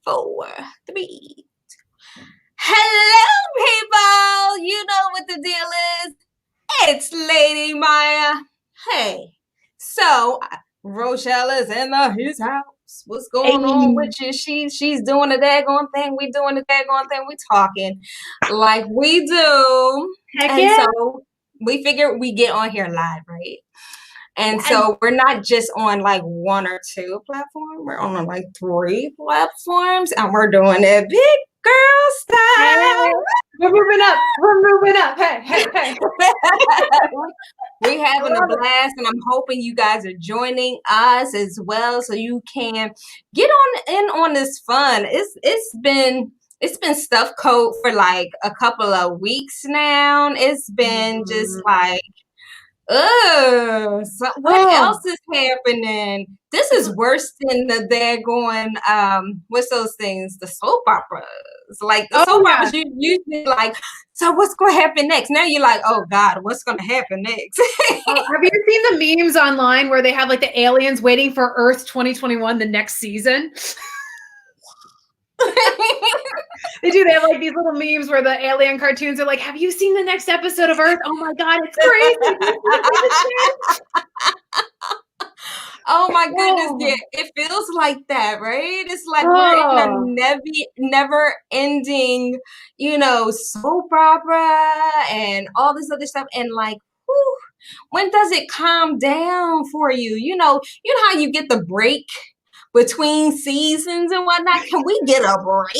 4, 3. Hello, people. You know what the deal is. It's Lady Myya. Hey, so Rachelle is in his house. What's going on with you? She's doing the daggone thing. We doing the daggone thing. We talking like we do. Heck and yeah. So we figure we get on here live, right? And so we're not just on like 1 or 2 platforms. We're on like 3 platforms, and we're doing it big girl style. Hey, we're moving up. We're moving up. Hey. We're having a blast, and I'm hoping you guys are joining us as well, so you can get on this fun. It's been stuff code for like a couple of weeks now. It's been just like, so what else is happening? This is worse than the daggone what's those things? The soap operas. Like the soap operas, you usually like, so what's gonna happen next? Now you're like, oh God, what's gonna happen next? Have you seen the memes online where they have like the aliens waiting for Earth 2021, the next season? They do. They have like these little memes where the alien cartoons are like, have you seen the next episode of Earth? Oh my God, it's crazy. Oh my goodness, yeah. It feels like that, right? It's like we're in a never ending, soap opera and all this other stuff. And like, whew, when does it calm down for you? You know how you get the break between seasons and whatnot? Can we get a break?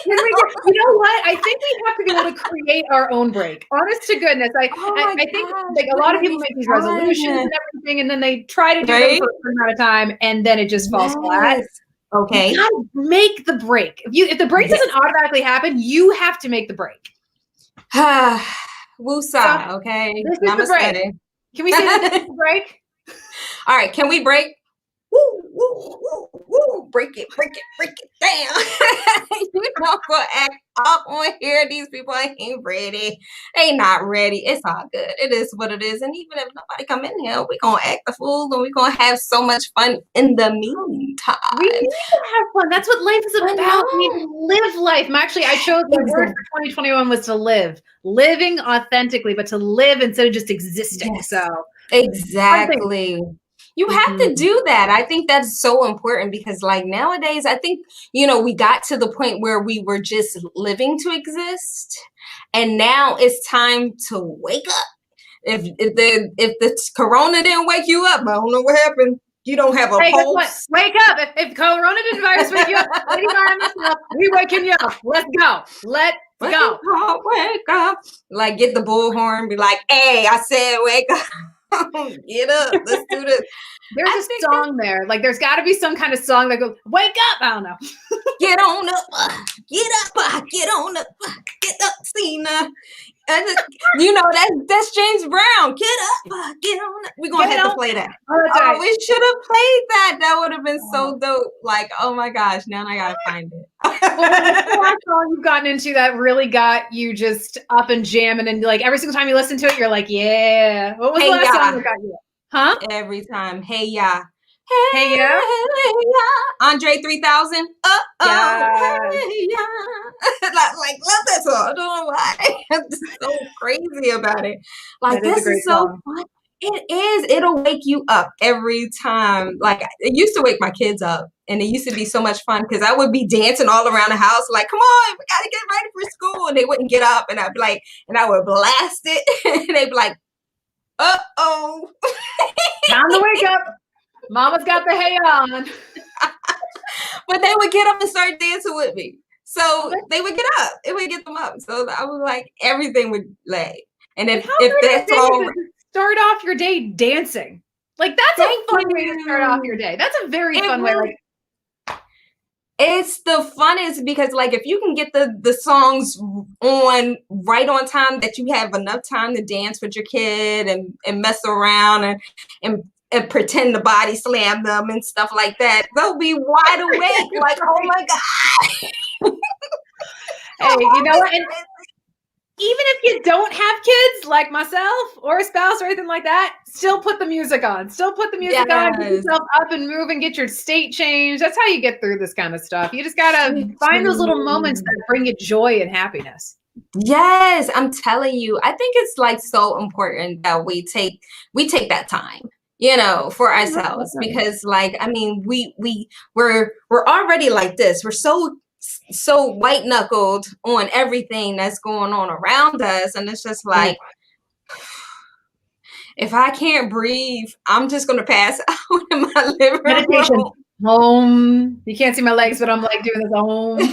You know what? I think we have to be able to create our own break. Honest to goodness. I think like a lot of people make these resolutions and everything, and then they try to do them for a certain amount of time, and then it just falls flat. Okay. You gotta make the break. If the break doesn't automatically happen, you have to make the break. Woosah, okay. This is the break. Can we say this is the break? All right, can we break? Woo, woo, woo, woo. Break it down. You don't go act up on here. These people ain't ready. They not ready. It's all good. It is what it is. And even if nobody come in here, we're going to act the fool, and we're going to have so much fun in the meantime. We need to have fun. That's what life is about. We need to live life. Actually, I chose the word for 2021 was to live. Living authentically, but to live instead of just existing. Yes. So exactly. You have to do that. I think that's so important because like nowadays, I think, we got to the point where we were just living to exist. And now it's time to wake up. If the corona didn't wake you up, I don't know what happened. You don't have a pulse. Wake up. If corona didn't virus wake you up, we waking you up. Let's go. Let's go. Wake up. Like get the bullhorn, be like, hey, I said wake up. Get up. Let's do this. There's a song there. Like there's got to be some kind of song that goes, wake up. I don't know. Get on up. Get up. Get on up. Get up, Cena. That's James Brown. Get up. Get on up. We're going to have to play that. Oh, we should have played that. That would have been so dope. Like, oh my gosh. Now I got to find it. What's the last song you've gotten into that really got you just up and jamming, and like every single time you listen to it, you're like, yeah. What was the last song that got you? Huh? Every time. Hey, yeah. Hey, yeah. Hey, yeah. Andre 3000. Yeah. Hey, yeah. like, love that song. I don't know why. I'm just so crazy about it. Like, this is so fun. It is. It'll wake you up every time. Like, it used to wake my kids up, and it used to be so much fun because I would be dancing all around the house, like, come on, we got to get ready for school. And they wouldn't get up, and I'd be like, and I would blast it, and they'd be like, uh-oh. Time to wake up. Mama's got the hay on. But they would get up and start dancing with me. So they would get up. It would get them up. So I was like, everything would lay. And if that's all... Start off your day dancing. Like, that's a fun way to start off your day. That's a very fun way. Like, it's the funnest because like if you can get the songs on right on time that you have enough time to dance with your kid and mess around and pretend to body slam them and stuff like that, they'll be wide awake like, oh my God. Hey, you know what? even if you don't have kids like myself or a spouse or anything like that, still put the music on. Still put the music on, get yourself up and move and get your state changed. That's how you get through this kind of stuff. You just got to find those little moments that bring you joy and happiness. Yes, I'm telling you. I think it's like so important that we take that time, for ourselves, because like, I mean, we're already like this. We're so white knuckled on everything that's going on around us. And it's just like, if I can't breathe, I'm just going to pass out in my living Meditation. room. Home. You can't see my legs, but I'm like doing this home. But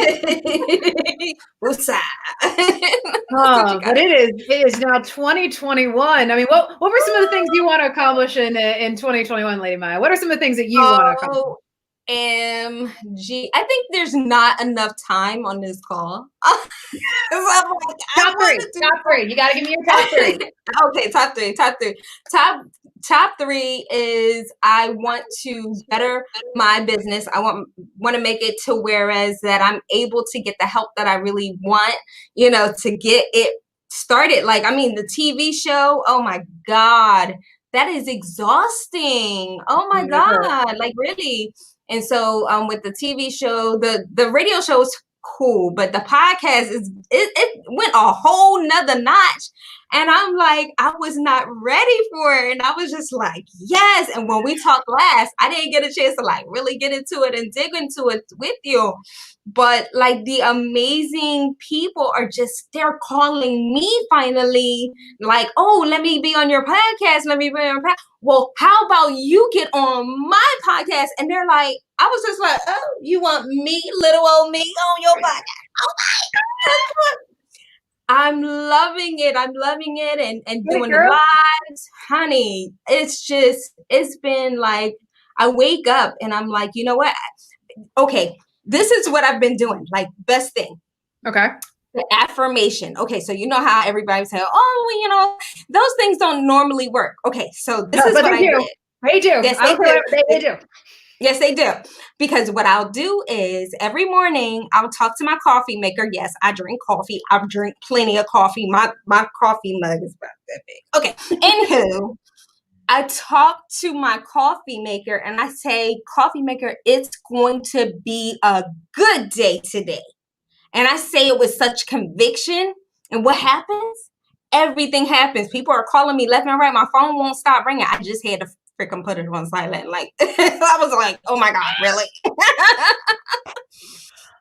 it is now 2021. I mean, what were some of the things you want to accomplish in 2021, Lady Myya? What are some of the things that you want to accomplish? I think there's not enough time on this call. Top three. You got to give me your top three. Okay, top three. Top three is I want to better my business. I want to make it to whereas that I'm able to get the help that I really want, to get it started. Like, I mean, the TV show, oh my God, that is exhausting. Oh my God, like really. And so with the TV show, the radio show is cool, but the podcast it went a whole nother notch. And I'm like, I was not ready for it. And I was just like, yes. And when we talked last, I didn't get a chance to like really get into it and dig into it with you. But like the amazing people they're calling me finally, like, oh, let me be on your podcast. Well, how about you get on my podcast? And they're like, I was just like, oh, you want me, little old me, on your podcast? Oh my God. I'm loving it and doing the lives. Honey, it's been like, I wake up and I'm like, you know what? Okay, this is what I've been doing. Like, best thing. Okay. The affirmation. Okay, so you know how everybody say, oh, well, those things don't normally work. Okay, so this is what I did. They do. Yes, they do. Yes, they do. Because what I'll do is every morning I'll talk to my coffee maker. Yes, I drink coffee. I drink plenty of coffee. My coffee mug is about that big. Okay. Anywho, I talk to my coffee maker and I say, coffee maker, it's going to be a good day today. And I say it with such conviction. And what happens? Everything happens. People are calling me left and right. My phone won't stop ringing. I just had to freaking put it on silent. Like, I was like, oh my God, really?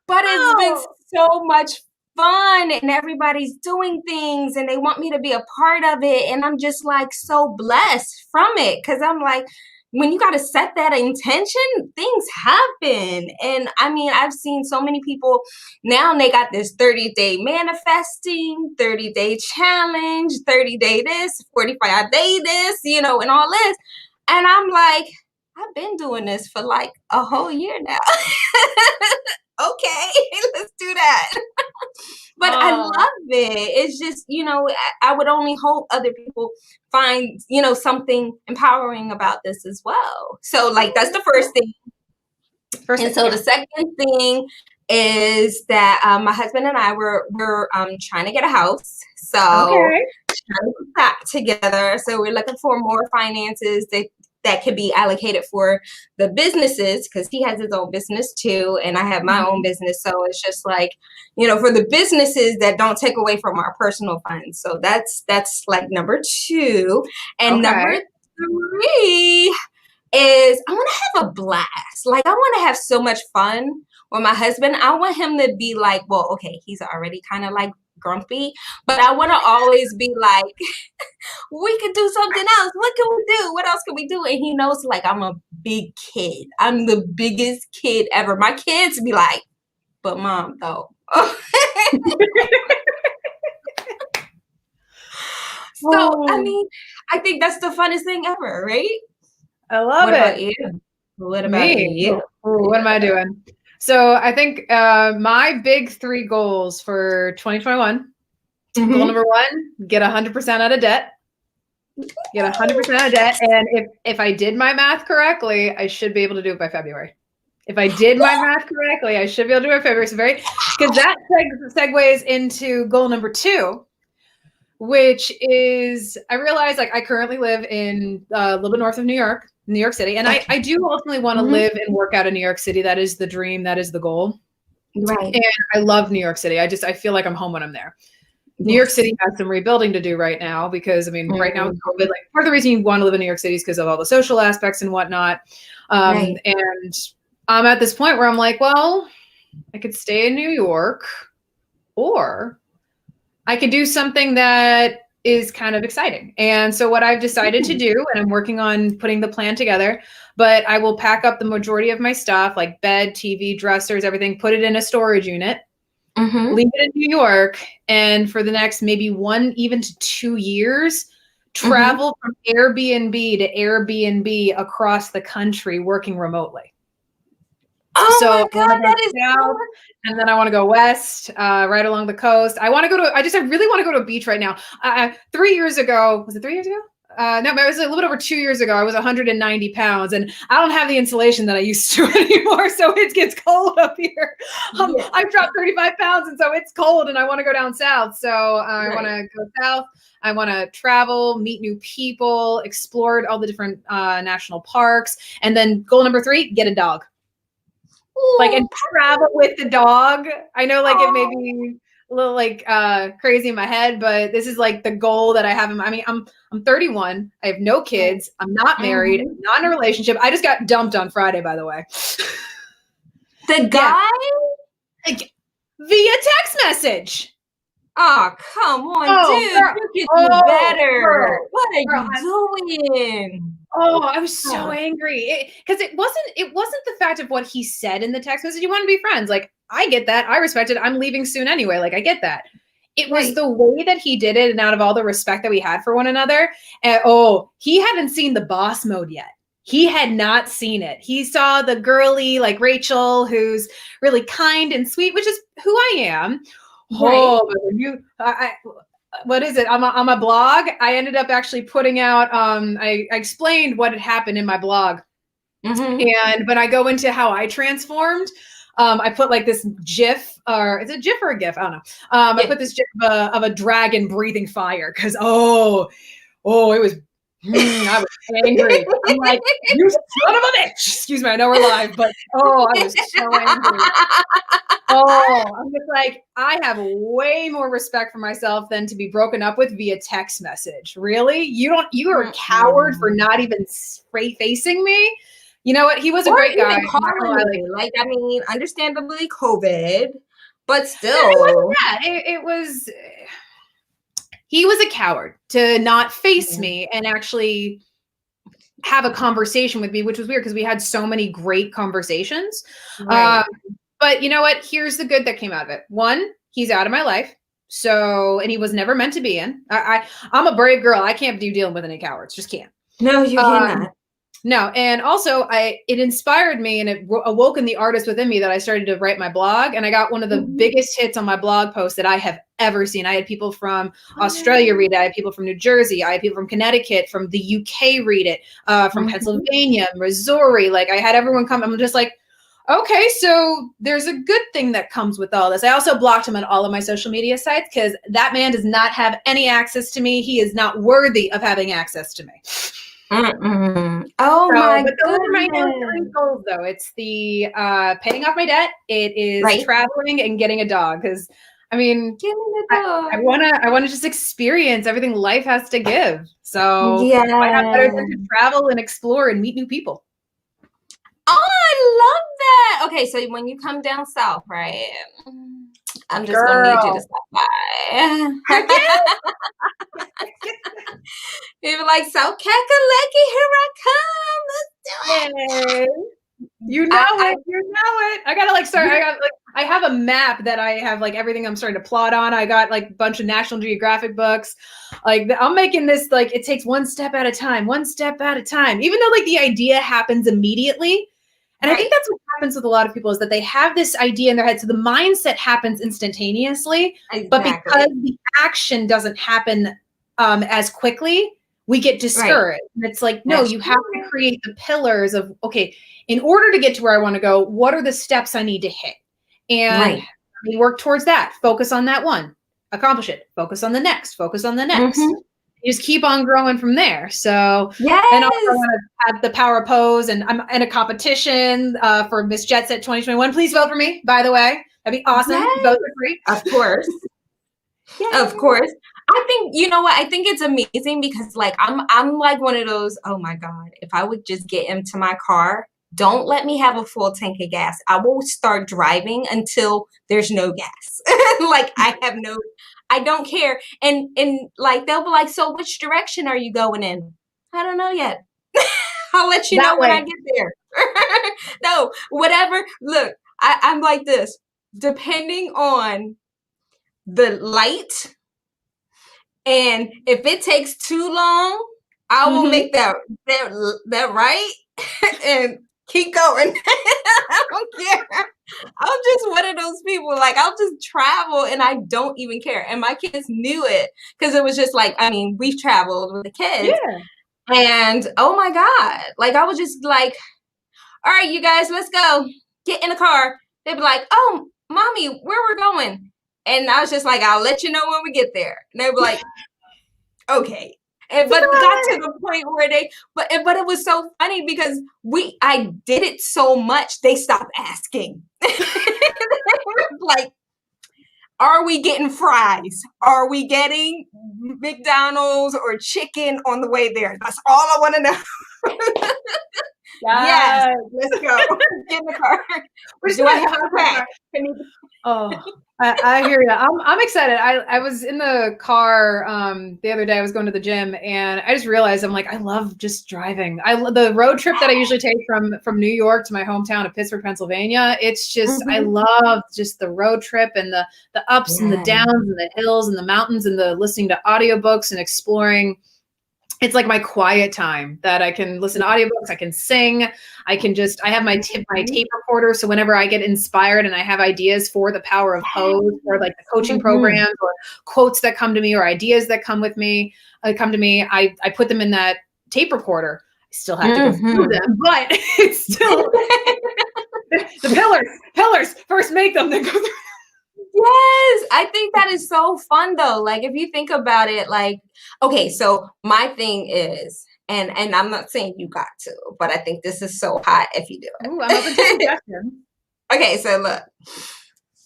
But it's been so much fun and everybody's doing things and they want me to be a part of it. And I'm just like so blessed from it. Cause I'm like, when you got to set that intention, things happen. And I mean, I've seen so many people now, they got this 30-day manifesting, 30-day challenge, 30-day this, 45-day this, and all this. And I'm like, I've been doing this for like a whole year now. Okay, let's do that. But I love it. It's just, I would only hope other people find, something empowering about this as well. So like, that's the first thing. The second thing is that my husband and I we're trying to get a house. So trying to put that together. So we're looking for more finances that could be allocated for the businesses because he has his own business too. And I have my own business. So it's just like, for the businesses that don't take away from our personal funds. So that's like number 2. And number 3 is I want to have a blast. Like I want to have so much fun with my husband. I want him to be like, well, okay, he's already kind of like grumpy, but I want to always be like, we could do something else. What can we do? What else can we do? And he knows like I'm a big kid. I'm the biggest kid ever. My kids be like, but mom though. So, I mean, I think that's the funnest thing ever, right? I love it. What about you? What about you? What am I doing? So I think my big 3 goals for 2021, goal number 1, get 100% out of debt. Get 100% out of debt. And if I did my math correctly, I should be able to do it by February. If I did my math correctly, I should be able to do it by February. So because that segues into goal number 2, which is, I realize like I currently live in a little bit north of New York City. And I do ultimately want to live and work out in New York City. That is the dream. That is the goal. Right. And I love New York City. I feel like I'm home when I'm there. New York City has some rebuilding to do right now because, I mean, right now with COVID, like part of the reason you want to live in New York City is because of all the social aspects and whatnot. And I'm at this point where I'm like, well, I could stay in New York, or I could do something that is kind of exciting. And so what I've decided to do, and I'm working on putting the plan together, but I will pack up the majority of my stuff, like bed, TV, dressers, everything, put it in a storage unit, leave it in New York, and for the next maybe 1 even to 2 years, travel from Airbnb to Airbnb across the country working remotely. Oh my God, that is south, and then I want to go west, right along the coast. I want to go to, I really want to go to a beach right now. 3 years ago, was it 3 years ago? No, it was a little bit over 2 years ago. I was 190 pounds and I don't have the insulation that I used to anymore. So it gets cold up here. I've dropped 35 pounds and so it's cold and I want to go down south. So I want to go south. I want to travel, meet new people, explore all the different national parks. And then goal number 3, get a dog. Like, and travel with the dog. I know like it may be a little like crazy in my head, but this is like the goal that I have. I mean, I'm 31. I have no kids. I'm not married. I'm not in a relationship. I just got dumped on Friday, by the way. The guy? Like, via text message. Oh, come on, dude. Girl. You can do better. Girl. What are you doing? Oh, I was so angry because it wasn't the fact of what he said in the text message. You want to be friends. Like, I get that. I respect it. I'm leaving soon anyway. Like, I get that. It was the way that he did it, and out of all the respect that we had for one another. And he hadn't seen the boss mode yet. He had not seen it. He saw the girly, like Rachel, who's really kind and sweet, which is who I am. Oh, what is it? On my blog, I ended up actually putting out, I explained what had happened in my blog. And when I go into how I transformed, I put like this GIF, or is it GIF or a GIF? I don't know. I put this GIF of a dragon breathing fire because, it was, I was angry. I'm like, you son of a bitch. Excuse me, I know we're live, but I was so angry. I'm just like, I have way more respect for myself than to be broken up with via text message. Really? You are a coward for not even facing me? You know what? He was a great guy. Like, I mean, understandably COVID, but still. It wasn't that. It was, he was a coward to not face me and actually have a conversation with me, which was weird because we had so many great conversations. But you know what? Here's the good that came out of it. 1, he's out of my life. So, and he was never meant to be in. I'm a brave girl. I can't do dealing with any cowards. Just can't. No, you cannot. No. And also it inspired me and it awoken the artist within me that I started to write my blog. And I got one of the biggest hits on my blog post that I have ever seen. I had people from Australia read it. I had people from New Jersey. I had people from Connecticut, from the UK read it, from Pennsylvania, Missouri. Like, I had everyone come. I'm just like, okay, so there's a good thing that comes with all this. I also blocked him on all of my social media sites because that man does not have any access to me. He is not worthy of having access to me. Oh, my God. Those are my 3 goals, though. It's the paying off my debt. It is traveling and getting a dog. Because, I mean, I want to just experience everything life has to give. So why not better than to travel and explore and meet new people? Oh, I love that. Okay, so when you come down south, right? I'm just gonna need you to stop by. People like, so Kakalaki, here I come. Let's do it. You know it. I gotta I have a map that I have like everything I'm starting to plot on. I got like a bunch of National Geographic books. Like, I'm making this like it takes one step at a time. Even though like the idea happens immediately. And I think that's what happens with a lot of people is that they have this idea in their head. So the mindset happens instantaneously, but because the action doesn't happen as quickly, we get discouraged. And it's like, no, you have to create the pillars of, okay, in order to get to where I want to go, what are the steps I need to hit? And we work towards that. Focus on that one. accomplish it. Focus on the next. Focus on the next. You just keep on growing from there. So then also I want to have the power pose, and I'm in a competition for Miss Jet Set 2021. Please vote for me, by the way. That'd be awesome. Vote for free. Of course. Of course. I think, you know what? I think it's amazing because like I'm like one of those, oh my God, if I would just get into my car, don't let me have a full tank of gas. I will start driving until there's no gas. Like I don't care. And like they'll be like, so which direction are you going in? I don't know yet. I'll let you know when I get there. No, whatever. Look, I'm like this. Depending on the light, and if it takes too long, I will make that right and keep going. I don't care. I'm just one of those people, like I'll just travel and I don't even care. And my kids knew it because it was just like, I mean, we've traveled with the kids. And oh my God, like I was just like, all right, you guys, let's go. Get in the car. They'd be like, oh, mommy, where we're going? And I was just like, I'll let you know when we get there. And they'd be like, okay. And but it got to the point where but it was so funny because I did it so much, they stopped asking. Like, are we getting fries? Are we getting McDonald's or chicken on the way there? That's all I want to know. Yes, let's go. Get in the car. Do I have a pack? Oh, I hear you. I'm excited. I was in the car the other day. I was going to the gym, and I just realized I'm like, I love just driving. The road trip that I usually take from New York to my hometown of Pittsburgh, Pennsylvania. It's just I love just the road trip and the ups and the downs and the hills and the mountains and the listening to audiobooks and exploring. It's like my quiet time that I can listen to audiobooks. I can sing. I have my tape recorder. So whenever I get inspired and I have ideas for the power of pose or like the coaching programs or quotes that come to me or ideas that come to me, I put them in that tape recorder. I still have to go through them, but it's still the pillars first make them, then go through. Yes, I think that is so fun though. Like if you think about it, like, okay, so my thing is, and I'm not saying you got to, but I think this is so hot if you do it. Ooh, I'm open to suggestions. Okay, so look,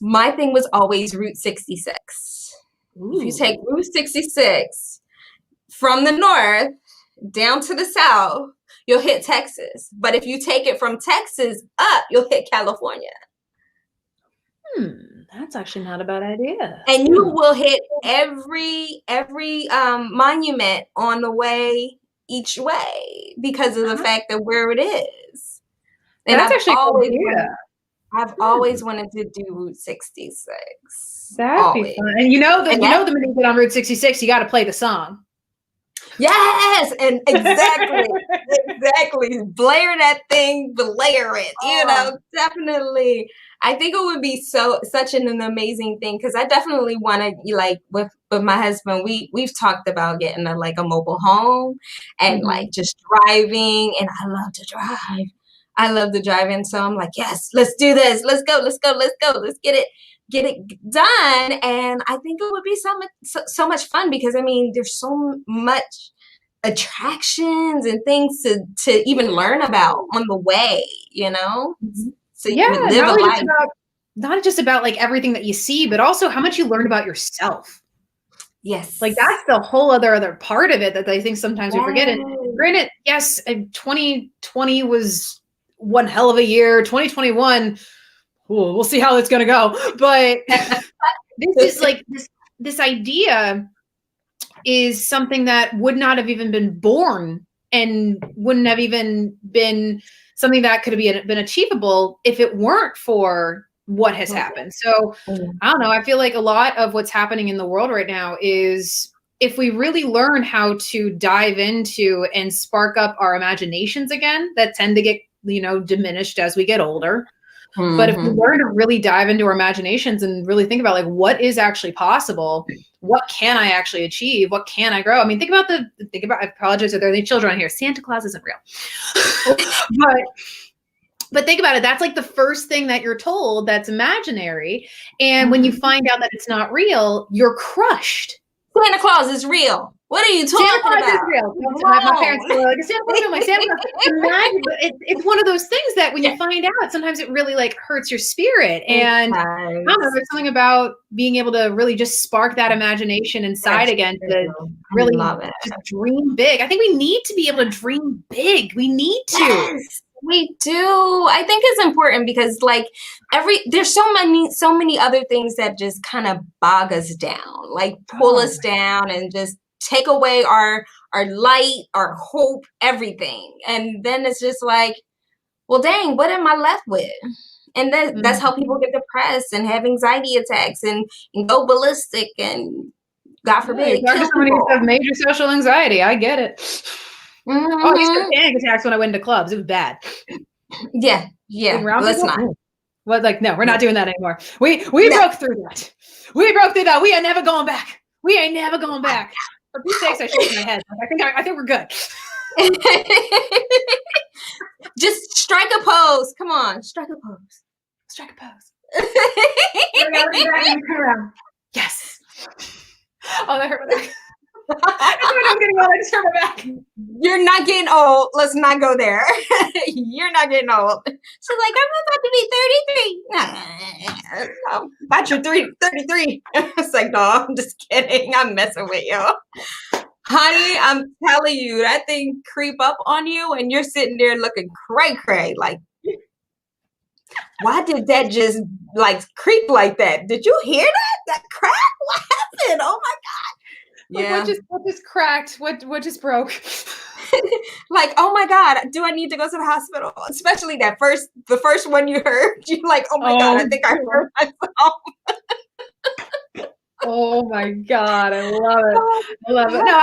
my thing was always Route 66. Ooh. If you take Route 66 from the north down to the south, you'll hit Texas. But if you take it from Texas up, you'll hit California. That's actually not a bad idea. And you will hit every monument on the way each way because of the fact that where it is. And that's actually always I've always wanted to do Route 66. That'd be fun. And you know the minute you get on Route 66, you got to play the song. Yes, and exactly. Blare that thing, blare it. You know, definitely. I think it would be such an amazing thing because I definitely want to, like, with my husband, we've talked about getting a mobile home and like just driving, and I love to drive. And so I'm like, yes, let's do this. Let's go. Let's get it done. And I think it would be so much fun because I mean, there's so much attractions and things to even learn about on the way, you know? So you would live a life. Not just about like everything that you see, but also how much you learn about yourself. Yes. Like that's the whole other part of it that I think sometimes we forget. And granted, yes, 2020 was one hell of a year. 2021, we'll see how it's going to go. But this is like this idea is something that would not have even been born and wouldn't have even been something that could have been achievable if it weren't for what has happened. So I don't know. I feel like a lot of what's happening in the world right now is if we really learn how to dive into and spark up our imaginations again, that tend to get, diminished as we get older. But if we learn to really dive into our imaginations and really think about like what is actually possible, what can I actually achieve? What can I grow? I mean, think about, I apologize if there are any children on here. Santa Claus isn't real. But But think about it. That's like the first thing that you're told that's imaginary. And when you find out that it's not real, you're crushed. Santa Claus is real. What are you talking about? Santa Claus is real. My parents were like, Santa Claus is real. My Santa Claus. Imagine, but it's one of those things that when you find out, sometimes it really like hurts your spirit. And I don't know, there's something about being able to really just spark that imagination inside again to really just dream big. I think we need to be able to dream big. We need to. Yes. We do. I think it's important because like there's so many other things that just kind of bog us down, like pull us down and just take away our light, our hope, everything. And then it's just like, well, dang, what am I left with? And that's how people get depressed and have anxiety attacks and go ballistic and God forbid. Somebody who has major social anxiety. I get it. Oh, I used to have panic attacks when I went into clubs. It was bad. Yeah. Let's not. Well, like, no, we're not doing that anymore. We broke through that. We broke through that. We are never going back. We ain't never going back. For Pete's sakes, I shake my head. I think we're good. Just strike a pose. Come on, strike a pose. Strike a pose. Yes. Oh, that hurt my back. I'm getting old. I just hurt my back. You're not getting old. Let's not go there. You're not getting old. She's like, I'm about to be 33. No, about you're 33. It's like, no, I'm just kidding. I'm messing with you. Honey, I'm telling you, that thing creep up on you and you're sitting there looking cray-cray. Like, why did that just like creep like that? Did you hear that? That crack? What happened? Oh my God. Yeah. What just cracked? What just broke? Like, oh my God, do I need to go to the hospital? Especially the first one you heard. You're like, oh my God, I think I hurt myself. Oh my God, I love it. I love it. No,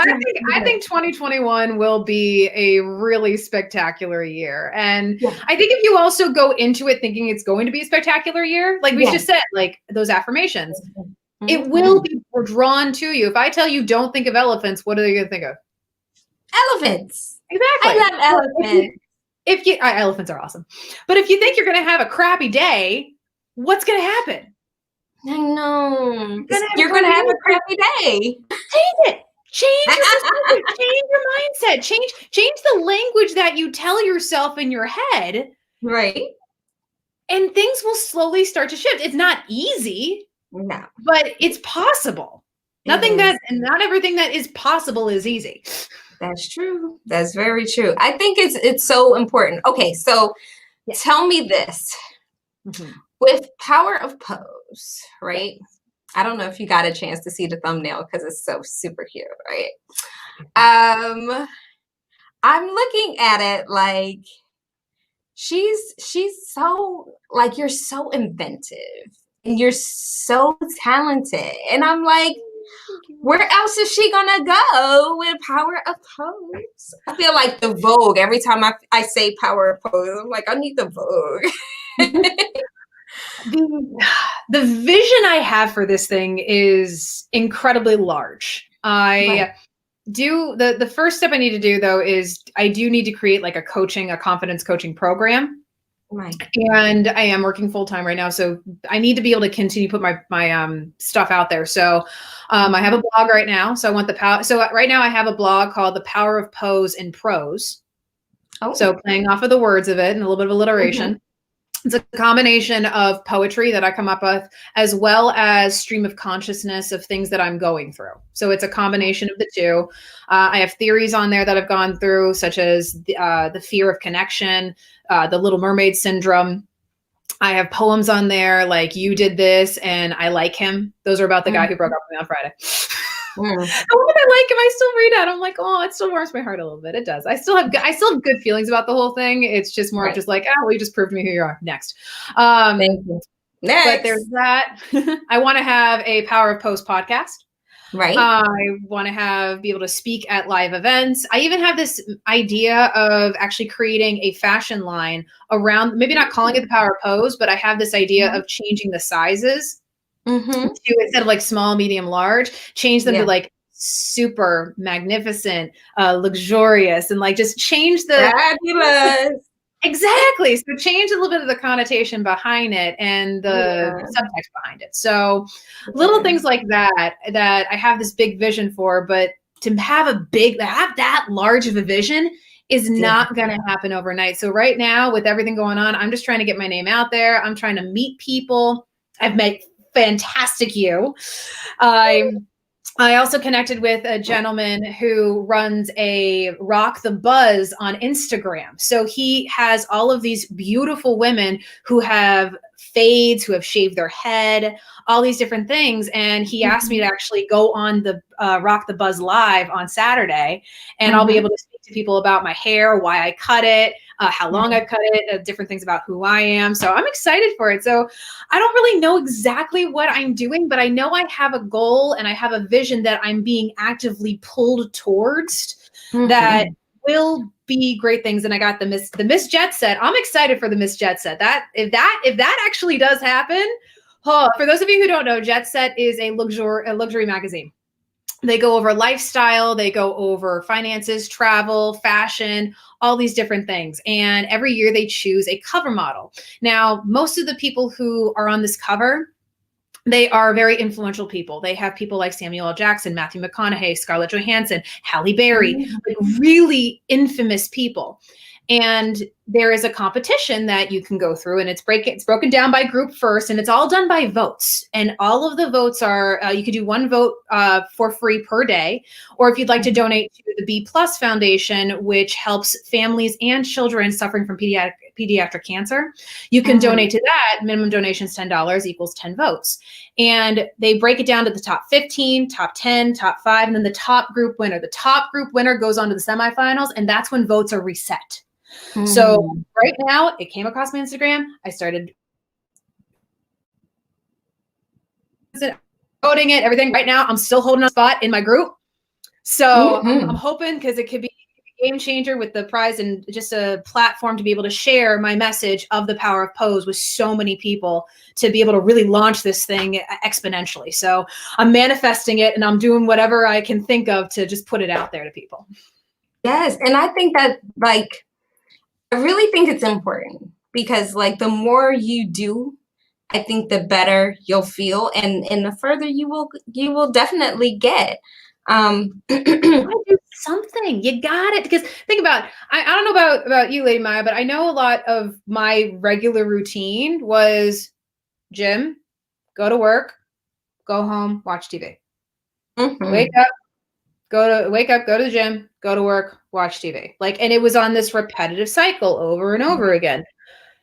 I think 2021 will be a really spectacular year. And I think if you also go into it thinking it's going to be a spectacular year, like we just said, like those affirmations, it will be drawn to you. If I tell you don't think of elephants, what are you going to think of? Elephants. Exactly. I love elephants. Elephants are awesome. But if you think you're going to have a crappy day, what's going to happen? I know. You're going to have a crappy day. Change it. Change your mindset. Change the language that you tell yourself in your head. Right. And things will slowly start to shift. It's not easy. No. But it's possible. Not everything that is possible is easy. That's true. That's very true. I think it's so important. Okay, so tell me this. With Power of Pose, right? I don't know if you got a chance to see the thumbnail because it's so super cute, right? I'm looking at it like she's so like, you're so inventive and you're so talented. And I'm like, where else is she gonna go with Power of Pose? I feel like the Vogue. Every time I say Power of Pose, I'm like, I need the Vogue. The vision I have for this thing is incredibly large. I do the first step I need to do though is I do need to create like a confidence coaching program. Right. And I am working full time right now, so I need to be able to continue to put my stuff out there. So I have a blog right now. So I want the power. So right now I have a blog called The Power of Pose in Prose. Oh. So playing off of the words of it and a little bit of alliteration. It's a combination of poetry that I come up with, as well as stream of consciousness of things that I'm going through. So it's a combination of the two. I have theories on there that I've gone through, such as the fear of connection, the Little Mermaid syndrome. I have poems on there like "You Did This" and "I Like Him." Those are about the guy who broke up with me on Friday. Oh, I like him. I still read it. I'm like, oh, it still warms my heart a little bit. It does. I still have good feelings about the whole thing. It's just more just like, well, you just proved to me who you are. Next. Thank you. Next. But there's that. I want to have a Power of Post podcast. Right. I want to be able to speak at live events. I even have this idea of actually creating a fashion line around, maybe not calling it the Power of Pose, but I have this idea of changing the sizes. To instead of like small, medium, large, change them to like super magnificent, luxurious, and like just change the fabulous. Exactly. So change a little bit of the connotation behind it and the subtext behind it. So little things like that I have this big vision for, but to have that large of a vision is not going to happen overnight. So right now, with everything going on, I'm just trying to get my name out there. I'm trying to meet people. I've met fantastic you. I also connected with a gentleman who runs a Rock the Buzz on Instagram. So he has all of these beautiful women who have fades, who have shaved their head, all these different things. And he asked me to actually go on the Rock the Buzz live on Saturday. And I'll be able to speak to people about my hair, why I cut it, how long I've cut it, different things about who I am. So I'm excited for it. So I don't really know exactly what I'm doing, but I know I have a goal and I have a vision that I'm being actively pulled towards that will be great things. And I got the Miss Jet Set. I'm excited for the Miss Jet Set. If that actually does happen, for those of you who don't know, Jet Set is a luxury magazine. They go over lifestyle, they go over finances, travel, fashion, all these different things. And every year they choose a cover model. Now, most of the people who are on this cover, they are very influential people. They have people like Samuel L. Jackson, Matthew McConaughey, Scarlett Johansson, Halle Berry, like really infamous people. And there is a competition that you can go through, and it's broken down by group first, and it's all done by votes. And all of the votes are, you could do one vote for free per day, or if you'd like to donate to the B Plus Foundation, which helps families and children suffering from pediatric cancer, you can donate to that. Minimum donation is $10 equals 10 votes. And they break it down to the top 15, top 10, top 5, and then the top group winner. The top group winner goes on to the semifinals, and that's when votes are reset. So right now, it came across my Instagram. I started voting it, everything. Right now, I'm still holding a spot in my group. So I'm hoping, because it could be a game changer with the prize and just a platform to be able to share my message of the power of pose with so many people, to be able to really launch this thing exponentially. So I'm manifesting it, and I'm doing whatever I can think of to just put it out there to people. Yes. And I think that, like, I really think it's important, because like the more you do, I think the better you'll feel, and the further you will definitely get. Do something. You got it. Because think about, I don't know about you, Lady Myya, but I know a lot of my regular routine was gym, go to work, go home, watch TV. Wake up, go to the gym, go to work, watch TV. Like, and it was on this repetitive cycle over and over again.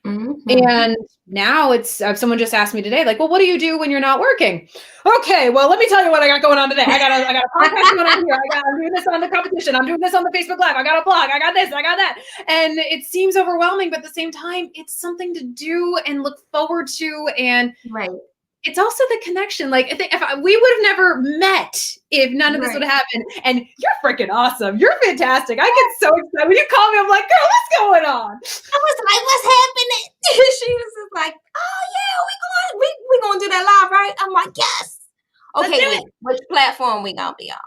And now it's, someone just asked me today, like, well, what do you do when you're not working? Okay, well, let me tell you what I got going on today. I got a podcast going on here. I'm doing this on the competition. I'm doing this on the Facebook Live. I got a blog. I got this. I got that. And it seems overwhelming, but at the same time, it's something to do and look forward to. And it's also the connection. Like, I think we would have never met if none of this would have happened. And you're freaking awesome. You're fantastic. I get so excited when you call me. I'm like, girl, what's going on? I was like, what's happening? She was just like, oh yeah, we gonna do that live, right? I'm like, yes. Okay, wait, which platform we gonna be on?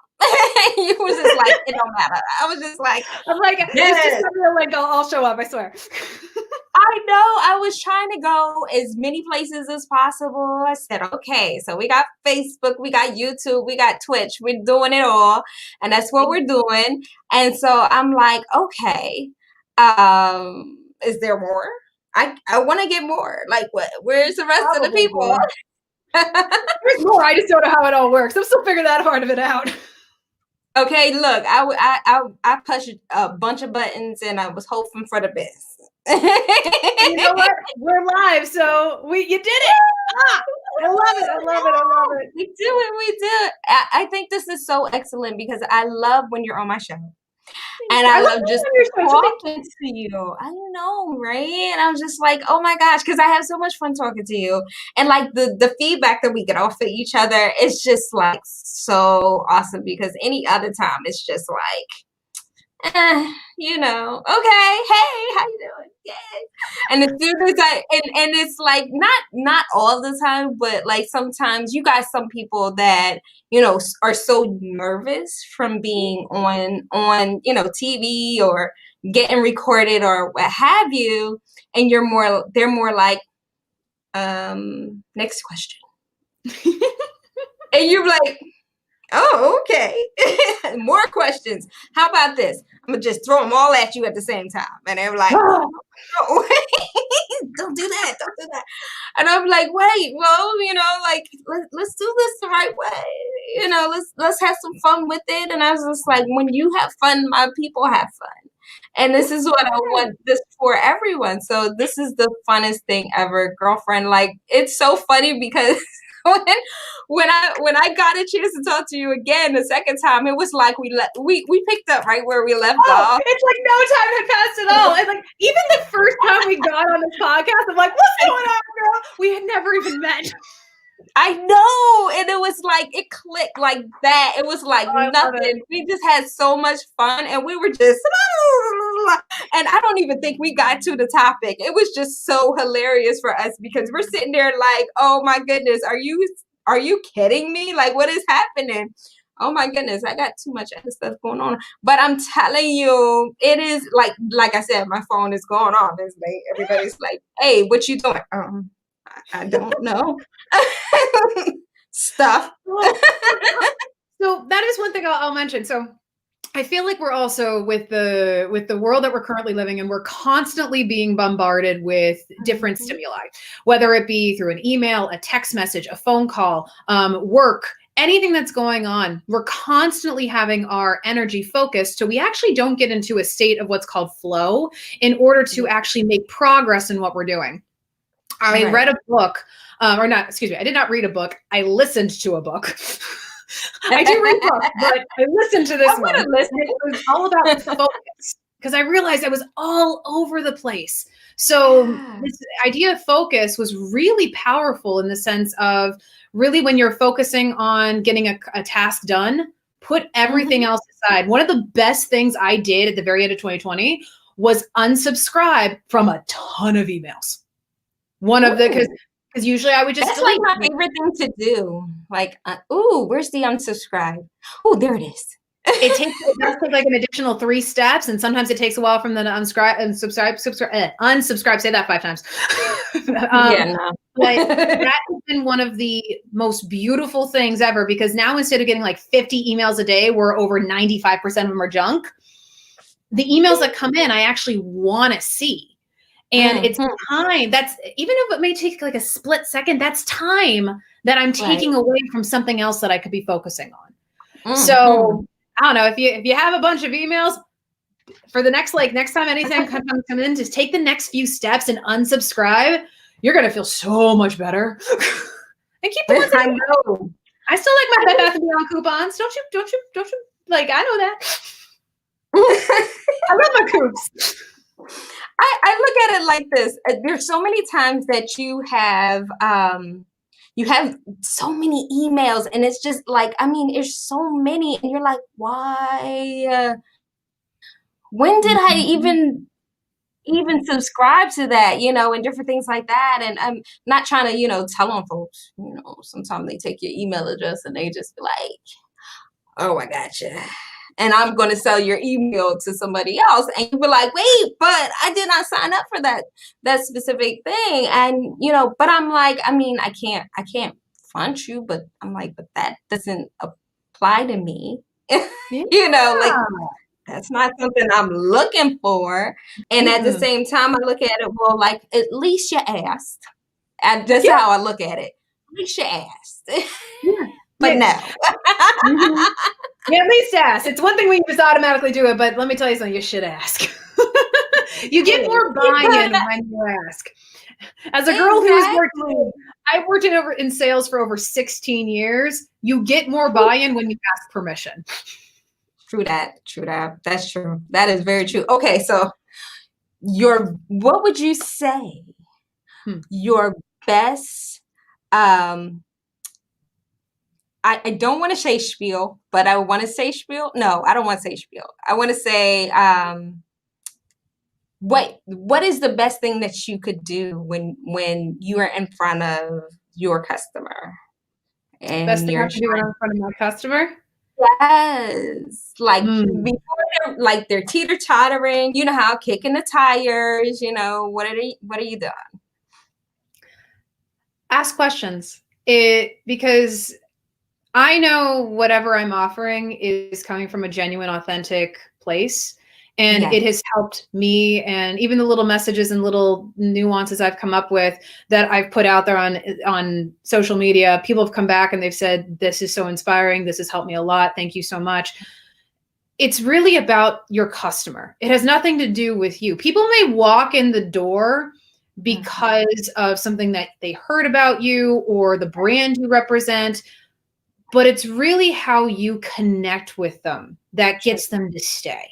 You was just like, it don't matter. I was just like, I'm like, it's just something like I'll show up. I swear. I know. I was trying to go as many places as possible. I said, okay, so we got Facebook, we got YouTube, we got Twitch. We're doing it all, and that's what we're doing. And so I'm like, okay, is there more? I want to get more. Like, what? Where's the rest of the people? There's more. I just don't know how it all works. I'm still figuring that part of it out. Okay, look, I pushed a bunch of buttons, and I was hoping for the best. You know what? We're live, so you did it. I love it. I love it. I love it. We do it. I think this is so excellent, because I love when you're on my show. And I love just talking to you. I know, right? And I was just like, oh my gosh, because I have so much fun talking to you. And like the feedback that we get off of each other, it's just like so awesome, because any other time it's just like, you know, okay, hey, how you doing? Yay. And as soon as and it's like not all the time, but like sometimes you got some people that, you know, are so nervous from being on, you know, TV, or, getting recorded or what have you, and they're more like, next question. And you're like, oh, okay. More questions. How about this? I'm gonna just throw them all at you at the same time. And they're like, oh, no. Don't do that. Don't do that. And I'm like, wait, well, like let's do this the right way. Let's have some fun with it. And I was just like, when you have fun, my people have fun. And this is what I want this for everyone. So this is the funnest thing ever, girlfriend. Like, it's so funny because when I got a chance to talk to you again the second time, it was like we picked up right where we left off. It's like no time had passed at all. And like even the first time we got on this podcast, I'm like, what's going on, girl? We had never even met. I know. And it was like, it clicked like that. It was like nothing. We just had so much fun, and we were just, and I don't even think we got to the topic. It was just so hilarious for us because we're sitting there like, oh my goodness, are you kidding me? Like, what is happening? Oh my goodness, I got too much other stuff going on. But I'm telling you, it is like I said, my phone is going off. It's like everybody's like, hey, what you doing? I don't know. Stuff. So that is one thing I'll mention. So I feel like we're also with the world that we're currently living in, we're constantly being bombarded with different stimuli, whether it be through an email, a text message, a phone call, work, anything that's going on. We're constantly having our energy focused, so we actually don't get into a state of what's called flow in order to actually make progress in what we're doing. I read a book, I did not read a book. I listened to a book. I do read books, but I listened to this one. It was all about focus because I realized I was all over the place. So this idea of focus was really powerful in the sense of really when you're focusing on getting a task done, put everything else aside. One of the best things I did at the very end of 2020 was unsubscribe from a ton of emails. One of the, because usually I would just delete. That's like my favorite thing to do. Like, where's the unsubscribe? Oh, there it is. It does take like an additional 3 steps, and sometimes it takes a while from the unsubscribe. Say that 5 times. But that has been one of the most beautiful things ever, because now instead of getting like 50 emails a day, where over 95% of them are junk, the emails that come in, I actually want to see. And it's time that's, even if it may take like a split second, that's time that I'm taking away from something else that I could be focusing on. So I don't know, if you have a bunch of emails for the next time anything comes in, just take the next few steps and unsubscribe. You're going to feel so much better. And keep the ones I know. I still like my Bed Bath & Beyond coupons. Don't you? Like, I know that. I love my coupons. I look at it like this. There's so many times that you have so many emails, and it's just like, I mean, there's so many, and you're like, why? When did I even subscribe to that, and different things like that. And I'm not trying to, tell on folks, sometimes they take your email address and they just be like, oh, I got you. And I'm going to sell your email to somebody else. And you'll be like, wait, but I did not sign up for that specific thing. And, but I'm like, I mean, I can't front you, but I'm like, but that doesn't apply to me. Like, that's not something I'm looking for. And at the same time, I look at it, well, like, at least you asked. And that's how I look at it. At least you asked. But no. Yeah, at least ask. It's one thing when you just automatically do it, but let me tell you something, you should ask. You get more buy-in when you ask. As a girl I've worked in sales for over 16 years. You get more buy-in when you ask permission. True that. That's true. That is very true. Okay, so what would you say your best, I don't want to say spiel, but I want to say spiel. No, I don't want to say spiel. I want to say, what is the best thing that you could do when you are in front of your customer? And best thing I can do when I'm in front of my customer? Yes. Like before they're teeter-tottering, you know how kicking the tires, what are you doing? Ask questions. Because I know whatever I'm offering is coming from a genuine, authentic place. And it has helped me, and even the little messages and little nuances I've come up with that I've put out there on social media. People have come back and they've said, this is so inspiring. This has helped me a lot. Thank you so much. It's really about your customer. It has nothing to do with you. People may walk in the door because of something that they heard about you or the brand you represent, but it's really how you connect with them that gets them to stay.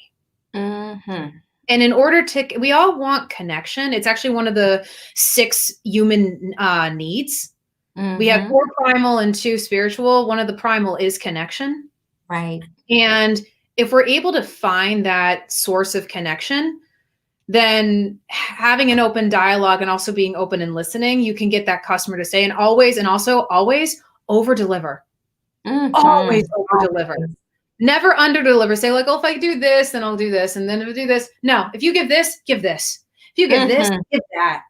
And in order to, we all want connection. It's actually one of the 6 human needs. We have 4 primal and 2 spiritual. One of the primal is connection. Right. And if we're able to find that source of connection, then having an open dialogue and also being open and listening, you can get that customer to stay, and always over deliver. Always over deliver. Never under deliver. Say like, oh, if I do this, then I'll do this. And then if I do this. No, if you give this, give this. If you give this, give that.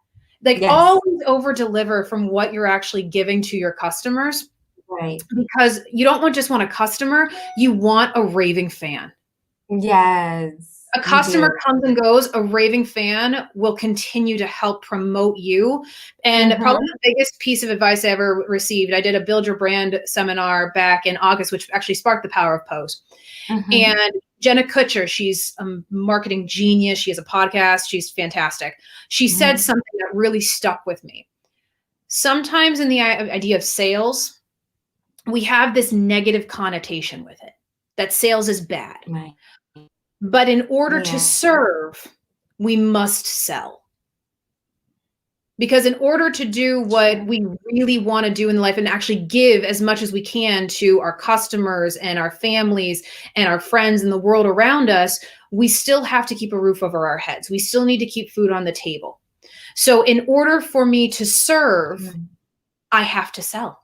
Like always over deliver from what you're actually giving to your customers. Right. Because you don't just want a customer, you want a raving fan. Yes. A customer comes and goes, a raving fan will continue to help promote you. And probably the biggest piece of advice I ever received, I did a Build Your Brand seminar back in August, which actually sparked the power of post. And Jenna Kutcher, she's a marketing genius. She has a podcast. She's fantastic. She said something that really stuck with me. Sometimes in the idea of sales, we have this negative connotation with it, that sales is bad. Right. But in order to serve, we must sell. Because in order to do what we really want to do in life and actually give as much as we can to our customers and our families and our friends and the world around us, we still have to keep a roof over our heads. We still need to keep food on the table. So in order for me to serve, I have to sell.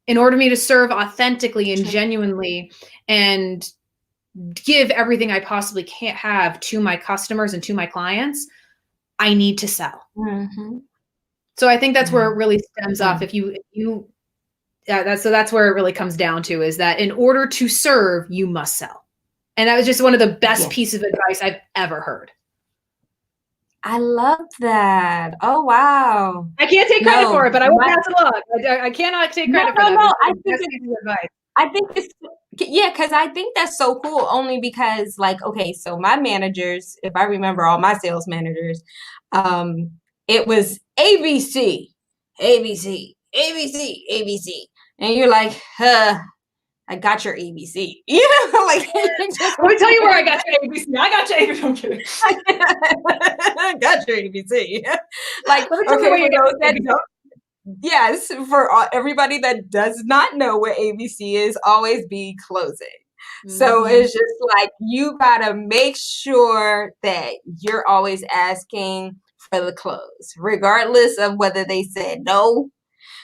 In order for me to serve authentically and genuinely and give everything I possibly can't have to my customers and to my clients, I need to sell. So I think that's where it really stems off. That's where it really comes down to, is that in order to serve, you must sell. And that was just one of the best pieces of advice I've ever heard. I love that. Oh, wow. I can't take credit for it, but I will pass it along. I cannot take credit for that. No, I think it's, because I think that's so cool, only because, like, okay, so my managers, if I remember all my sales managers, it was ABC, ABC, ABC, ABC. And you're like, I got your ABC. Like, let me tell you where I got your ABC. I got your ABC. I'm kidding. I got your ABC. Like, okay, yes, for everybody that does not know what ABC is, always be closing. So it's just like, you gotta make sure that you're always asking for the close, regardless of whether they said no,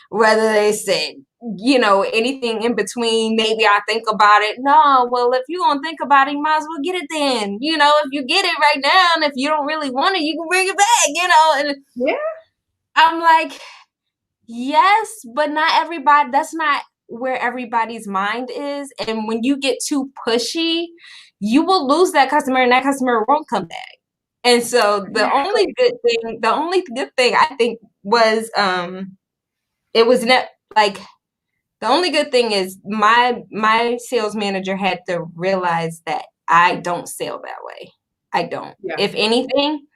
whether they said, anything in between. Maybe I think about it. No, well, if you're gonna think about it, you might as well get it then. If you get it right now, and if you don't really want it, you can bring it back, and I'm like, yes, but not everybody, that's not where everybody's mind is. And when you get too pushy, you will lose that customer, and that customer won't come back. And so the only good thing I think was, it was not like, the only good thing is my sales manager had to realize that I don't sell that way. I don't. If anything,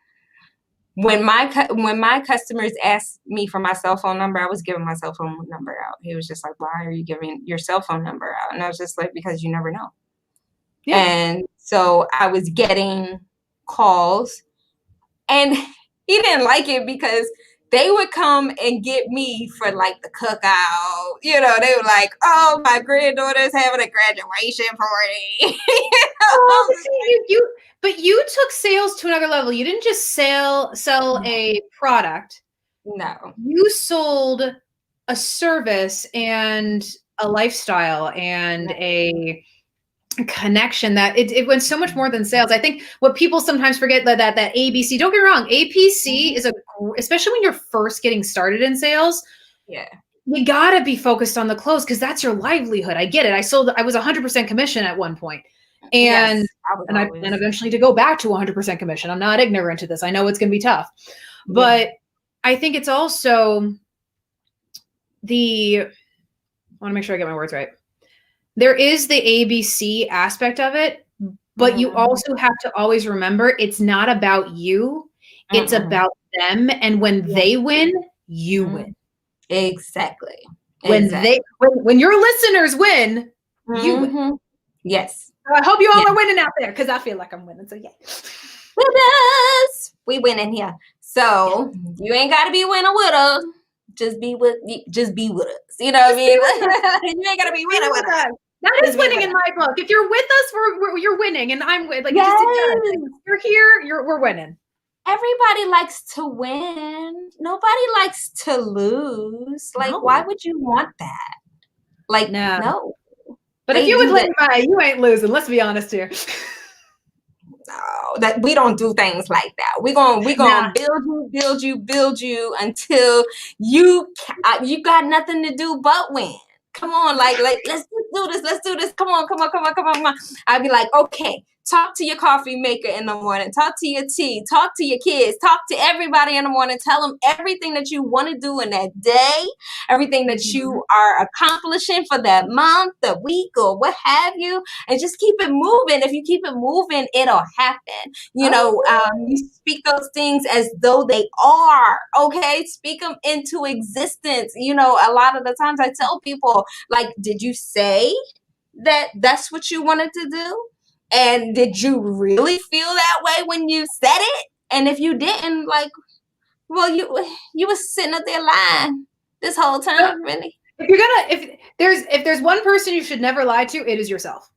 when my customers asked me for my cell phone number, I was giving my cell phone number out. He was just like, why are you giving your cell phone number out? And I was just like, because you never know. And so I was getting calls, and he didn't like it because they would come and get me for like the cookout. They were like, oh, my granddaughter's having a graduation party. But you took sales to another level. You didn't just sell a product. No. You sold a service and a lifestyle and a connection that it went so much more than sales. I think what people sometimes forget that ABC, don't get me wrong, APC is especially when you're first getting started in sales. Yeah. You gotta be focused on the close because that's your livelihood. I get it. I was 100% commission at one point. And yes, I plan eventually to go back to 100% commission. I'm not ignorant to this. I know it's going to be tough, but I think it's also I want to make sure I get my words right. There is the ABC aspect of it, but you also have to always remember it's not about you. It's about them. And when they win, you win. Exactly. When your listeners win, you win. Yes. So I hope you all are winning out there because I feel like I'm winning. So yeah. We winning here. So you ain't gotta be winning with us. Just be with us. You know what I mean? You ain't gotta be winning with us. That is winning in my book. If you're with us, you're winning, and I'm with. Like, you're here, we're winning. Everybody likes to win. Nobody likes to lose. Like, why would you want that? Like, no. But if you would let Myya, you ain't losing. Let's be honest here. No, that we don't do things like that. We're gonna build you until you got nothing to do but win. Come on, like let's do this. Come on. I'd be like, okay, talk to your coffee maker in the morning, talk to your tea, talk to your kids, talk to everybody in the morning, tell them everything that you want to do in that day, everything that you are accomplishing for that month, the week, or what have you, and just keep it moving. If you keep it moving, it'll happen. You speak those things as though they are, okay? Speak them into existence. A lot of the times I tell people, like, did you say that that's what you wanted to do? And did you really feel that way when you said it? And if you didn't, like, well, you was sitting up there lying this whole time, really. If there's one person you should never lie to, it is yourself.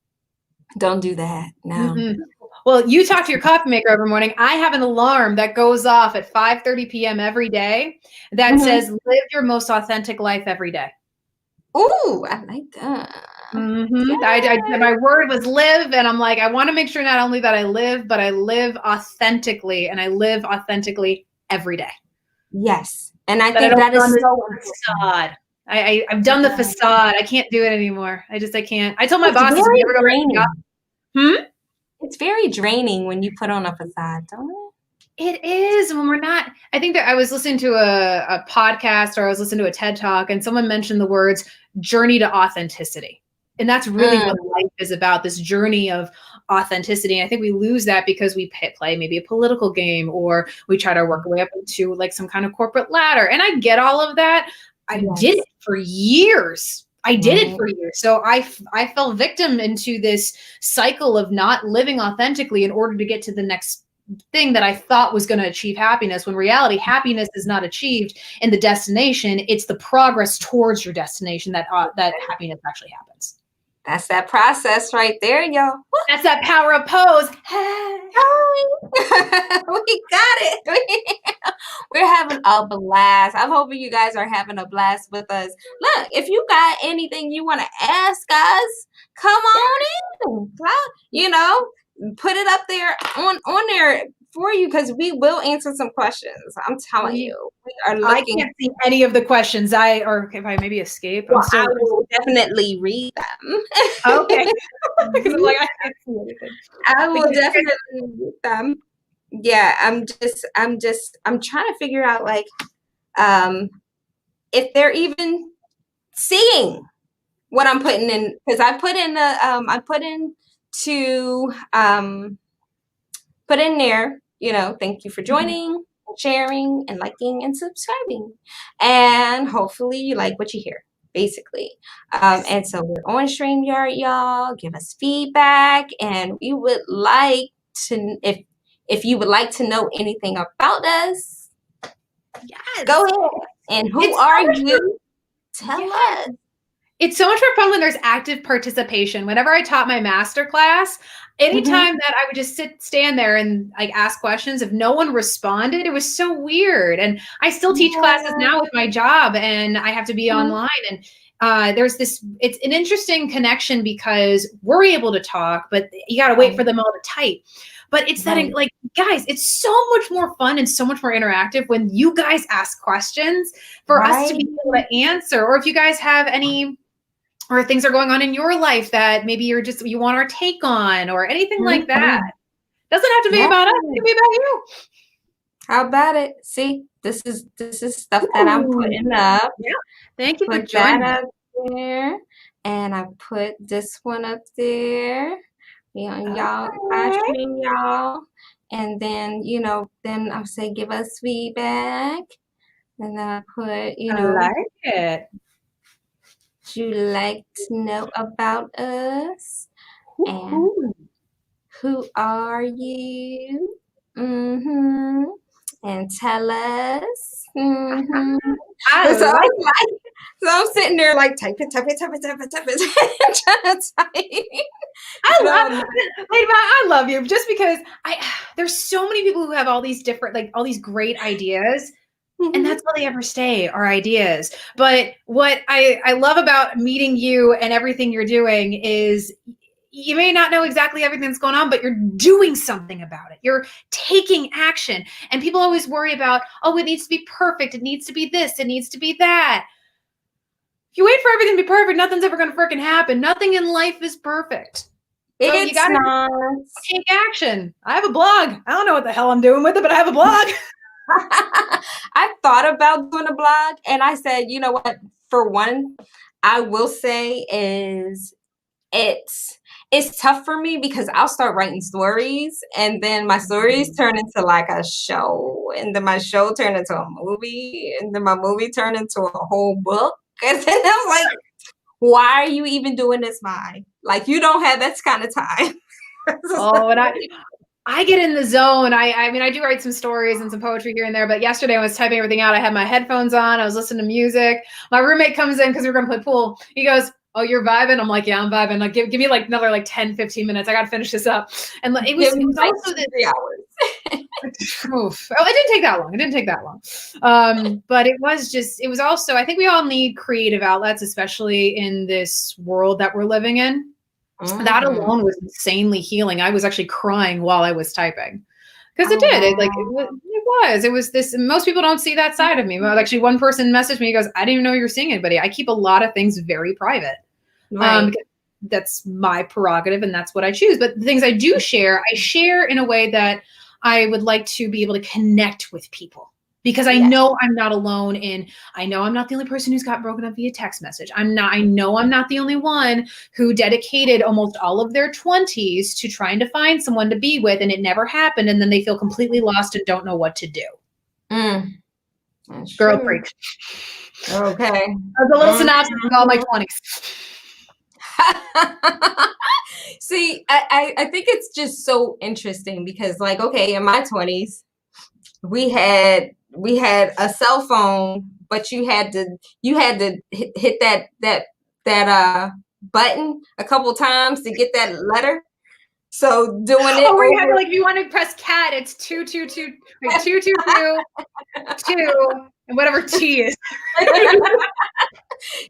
Don't do that. No. Mm-hmm. Well, you talk to your coffee maker every morning. I have an alarm that goes off at 5:30 p.m. every day that says, live your most authentic life every day. Ooh, I like that. My word was live, and I'm like, I want to make sure not only that I live, but I live authentically, and I live authentically every day. Yes, and I think that is so facade. I've done the facade. I can't do it anymore. I can't. I told my boss, if you ever go draining. It's very draining when you put on a facade, don't it? It is when we're not. I think that I was listening to a podcast, or I was listening to a TED Talk, and someone mentioned the words journey to authenticity. And that's really what life is about, this journey of authenticity. And I think we lose that because we play maybe a political game, or we try to work our way up into like some kind of corporate ladder. And I get all of that. I did it for years. So I fell victim into this cycle of not living authentically in order to get to the next thing that I thought was going to achieve happiness, when reality, happiness is not achieved in the destination. It's the progress towards your destination that happiness actually happens. That's that process right there, y'all. That's that power of pose. We got it. We're having a blast. I'm hoping you guys are having a blast with us. Look, if you got anything you want to ask us, come on in. Put it up there on there for you, because we will answer some questions. I'm telling you, we are looking. I can't see any of the questions. Or if I maybe escape, I will definitely read them. Okay. Because I'm like, I can't see anything. I will definitely read them. Yeah, I'm trying to figure out, like, if they're even seeing what I'm putting in, because I put in there, thank you for joining, sharing, and liking, and subscribing, and hopefully you like what you hear, basically. And so we're on StreamYard, y'all. Give us feedback, and we would like to, if you would like to know anything about us, go ahead. And who are you? Tell us. It's so much more fun when there's active participation. Whenever I taught my master class, anytime that I would just stand there and like ask questions, if no one responded, it was so weird. And I still teach classes now with my job, and I have to be online. And it's an interesting connection because we're able to talk, but you got to wait for them all to type. But it's that, like, guys, it's so much more fun and so much more interactive when you guys ask questions for us to be able to answer. Or if you guys have any, or things are going on in your life that maybe you want our take on, or anything like that. Doesn't have to be about us. It can be about you. How about it? See, this is stuff that I'm putting up. Yeah. Thank you for joining. That up there, and I put this one up there. Y'all, I stream y'all, and then then I'll say give us feedback, and then I put I like it. Would you like to know about us? And who are you? And tell us. So I'm sitting there like type it, trying to type. I love you just because there's so many people who have all these different, like, all these great ideas. And that's all they ever stay, are ideas. But what I love about meeting you and everything you're doing is you may not know exactly everything that's going on, but you're doing something about it. You're taking action. And people always worry about, oh, it needs to be perfect. It needs to be this. It needs to be that. If you wait for everything to be perfect, nothing's ever going to freaking happen. Nothing in life is perfect. So you got to take action. I have a blog. I don't know what the hell I'm doing with it, but I have a blog. I thought about doing a blog, and I said, you know what? For one, I will say is it's tough for me because I'll start writing stories, and then my stories turn into like a show, and then my show turned into a movie, and then my movie turned into a whole book. And then I'm like, why are you even doing this, Myya? Like, you don't have that kind of time. Oh, and I get in the zone. I mean, I do write some stories and some poetry here and there, but yesterday I was typing everything out. I had my headphones on. I was listening to music. My roommate comes in because we're going to play pool. He goes, oh, you're vibing? I'm like, yeah, I'm vibing. Like, give me like another like 10, 15 minutes. I got to finish this up. And it was also 3 hours. Oof. Oh, it didn't take that long. But it was also, I think we all need creative outlets, especially in this world that we're living in. That alone was insanely healing. I was actually crying while I was typing because it did. It was this. Most people don't see that side of me. Well, actually, one person messaged me. He goes, "I didn't even know you were seeing anybody." I keep a lot of things very private. Right. That's my prerogative, and that's what I choose. But the things I do share, I share in a way that I would like to be able to connect with people. Because I know I'm not alone, and I know I'm not the only person who's got broken up via text message. I know I'm not the only one who dedicated almost all of their 20s to trying to find someone to be with, and it never happened, and then they feel completely lost and don't know what to do. Girl, preach. Okay. That's a little synopsis of all my 20s. See, I think it's just so interesting because, like, okay, in my 20s, we had a cell phone, but you had to hit that button a couple times to get that letter. So doing it. Oh, we had to, like, if you want to press cat, it's 222, like 222 2, and whatever T is.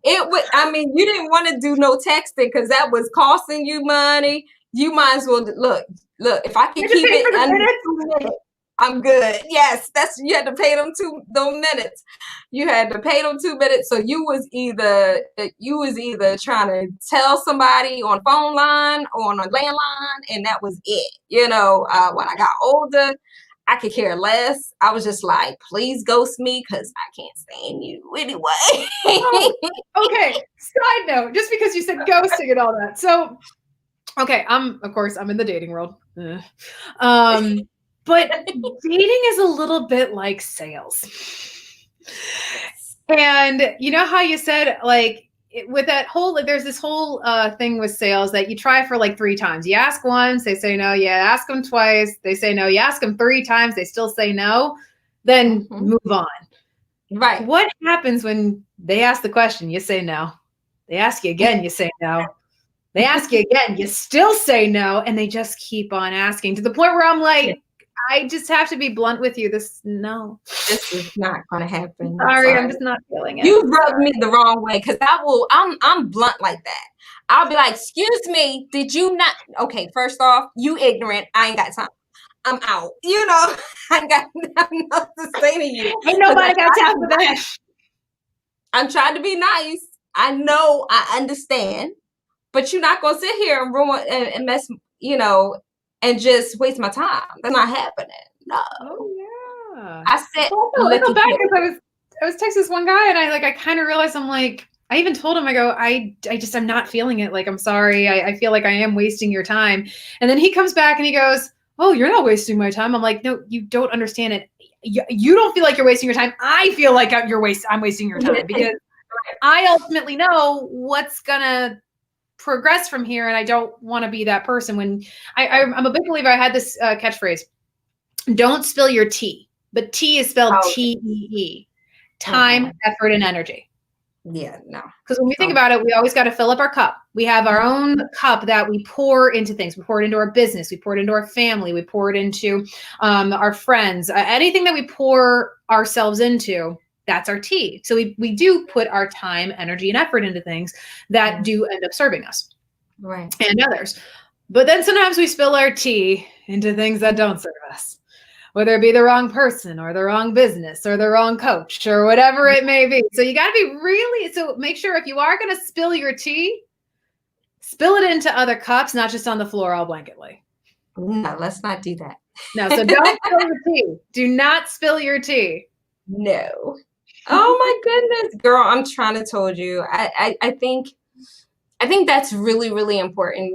It would. I mean, you didn't want to do no texting because that was costing you money. You might as well look. If I can keep it under 2 minutes, I'm good. Yes, you had to pay them those minutes. You had to pay them 2 minutes. So you was either trying to tell somebody on a phone line or on a landline, and that was it. When I got older, I could care less. I was just like, please ghost me because I can't stand you anyway. Okay. Side note, just because you said ghosting and all that. So, okay, I'm in the dating world. But dating is a little bit like sales. And you know how you said, like, with that whole, like, there's this whole thing with sales that you try for like 3 times. You ask once, they say no. You ask them twice, they say no. You ask them 3 times, they still say no. Then move on. Right. What happens when they ask the question, you say no? They ask you again, you say no. They ask you again, you still say no, and they just keep on asking to the point where I'm like, I just have to be blunt with you. This is not going to happen. Sorry, I'm just not feeling it. You rubbed me the wrong way because I'm blunt like that. I'll be like, excuse me, did you not? Okay, first off, you ignorant. I ain't got time. I'm out. I got nothing else to say to you. Ain't nobody got time for that. I'm trying to be nice. I know, I understand, but you're not gonna sit here and ruin and mess, and just waste my time. That's not happening. No. Oh yeah. I said, I go back because I was texting this one guy and I kind of realized I'm like, I even told him, I go, I'm not feeling it. Like, I'm sorry. I feel like I am wasting your time. And then he comes back and he goes, oh, you're not wasting my time. I'm like, no, you don't understand it. You don't feel like you're wasting your time. I feel like I'm wasting your time because I ultimately know what's gonna progress from here. And I don't want to be that person when I'm a big believer. I had this catchphrase, don't spill your tea, but tea is spelled T-E-E, time, effort, and energy. Yeah, no. Because when we think about it, we always got to fill up our cup. We have our own cup that we pour into things. We pour it into our business. We pour it into our family. We pour it into our friends. Anything that we pour ourselves into, that's our tea. So we do put our time, energy, and effort into things that do end up serving us, right, and others. But then sometimes we spill our tea into things that don't serve us. Whether it be the wrong person or the wrong business or the wrong coach or whatever it may be. So you got to be so make sure if you are going to spill your tea, spill it into other cups, not just on the floor all blanketly. No, let's not do that. No, so don't spill your tea. Do not spill your tea. No. Oh my goodness, girl, I'm trying to told you. I think that's really, really important.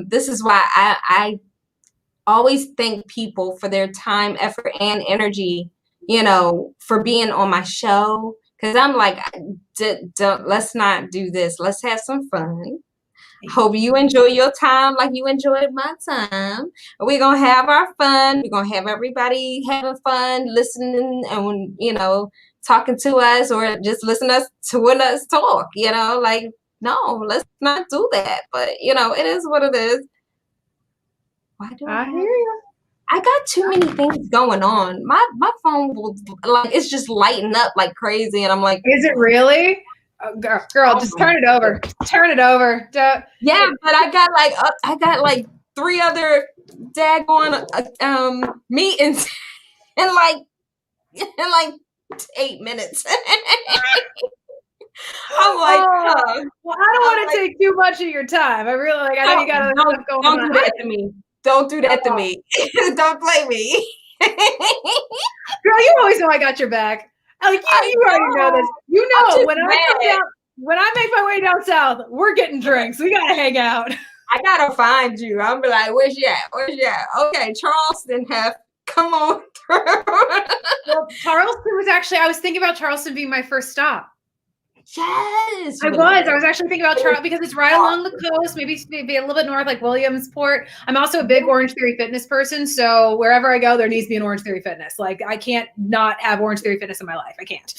This is why I always thank people for their time, effort, and energy, for being on my show. Because I'm like, let's not do this. Let's have some fun. Hope you enjoy your time like you enjoyed my time. We're going to have our fun. We're going to have everybody having fun, listening and, talking to us or just listening to us talk, like, no, let's not do that. But, it is what it is. Why do I hear you? I got too many things going on. My phone will it's just lighting up like crazy, and I'm like, is it really? Oh, girl, just turn it over. Turn it over. Yeah, but I got like 3 other daggone meetings in like 8 minutes. I'm like, well, I don't want to take too much of your time. I really I know you got other stuff going on. Don't do that to me. Don't do that to me. Don't play me. Girl, you always know I got your back. Like you already know this. You know when I make my way down south, we're getting drinks. We gotta hang out. I gotta find you. I'm be like, where's you at? Where's you at? Okay, Charleston come on through. Well, Charleston was I was thinking about Charleston being my first stop. Yes, I was actually thinking about Charleston because it's right along the coast, maybe a little bit north, like Williamsport. I'm also a big Orange Theory Fitness person, so wherever I go, there needs to be an Orange Theory Fitness. Like, I can't not have Orange Theory Fitness in my life. I can't.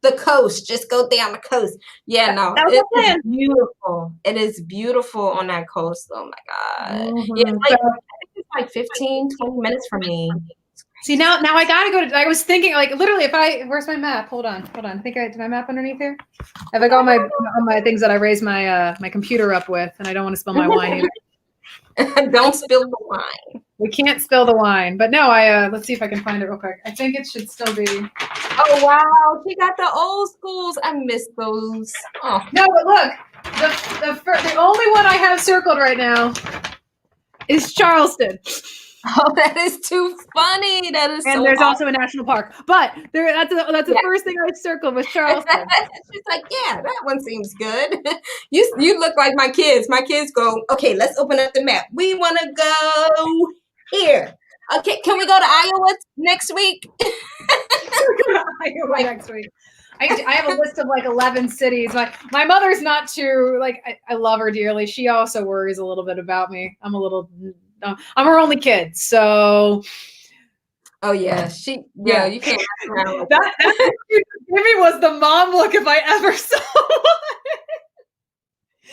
The coast, just go down the coast. Yeah, no, it's beautiful. It is beautiful on that coast. Oh my God. Mm-hmm. Yeah, it's like 15, 20 minutes from me. See, now I gotta go to. I was thinking, like, literally, where's my map? Hold on. I think did my map underneath here? Have I got all my things that I raised my my computer up with, and I don't want to spill my wine either. Don't spill the wine. We can't spill the wine, but no, let's see if I can find it real quick. I think it should still be. Oh wow, she got the old schools. I miss those. Oh no, but look, the only one I have circled right now is Charleston. Oh, that is too funny. That is and so there's awesome. Also a national park. But that's the first thing I circled was Charleston. She's like, yeah, that one seems good. You look like my kids. My kids go, okay, let's open up the map. We want to go here. Okay, can we go to Iowa next week? Iowa next week. I have a list of like 11 cities. My mother's not too, like, I love her dearly. She also worries a little bit about me. I'm her only kid, so. Oh yeah, you can't. That Jimmy was the mom look if I ever saw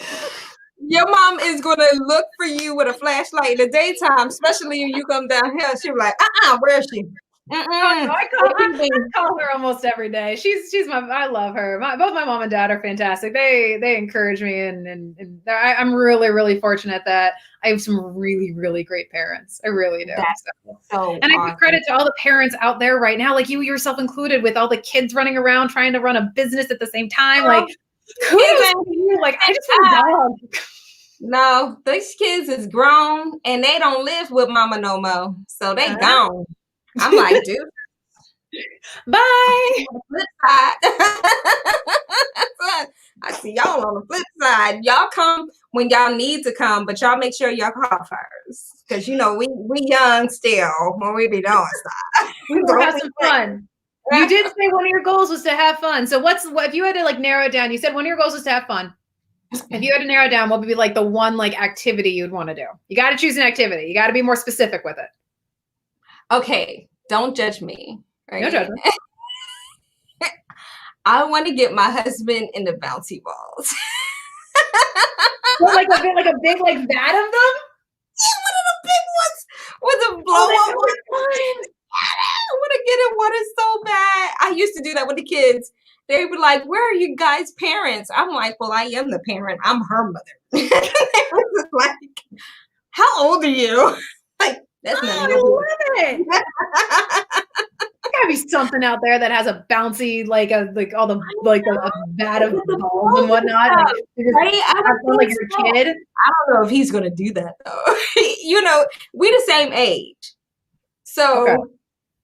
one. Your mom is gonna look for you with a flashlight in the daytime, especially when you come down here. She'll be like, where is she? Oh, no, I call her almost every day. She's I love her. Both my mom and dad are fantastic. They encourage me, and I'm really, really fortunate that I have some really, really great parents. I really do. So and I give credit to all the parents out there right now, like you yourself included, with all the kids running around trying to run a business at the same time. Like, kudos to you. Like, I just want a dog. No, these kids is grown and they don't live with mama no more. So they gone. I'm like, dude. Bye. Flip side. I see y'all on the flip side. Y'all come when y'all need to come, but y'all make sure y'all call first. Because you know, we young still when we be doing stuff. We will have some fun. You did say one of your goals was to have fun. So if you had to like narrow it down, you said one of your goals was to have fun. If you had to narrow it down, what would be like the one like activity you'd want to do? You got to choose an activity. You got to be more specific with it. Okay, don't judge me. Right? No judgment. I want to get my husband in the bouncy balls. Like a big like vat of them? Yeah, one of the big ones with a blow up one. I want to get in water so bad. I used to do that with the kids. They would be like, where are you guys' parents? I'm like, well, I am the parent. I'm her mother. They was like, how old are you? Like, that's not I love it. Gotta be something out there that has a bouncy, like a vat of balls and whatnot. Right? Like your kid. I don't know if he's gonna do that though. You know, we the same age. So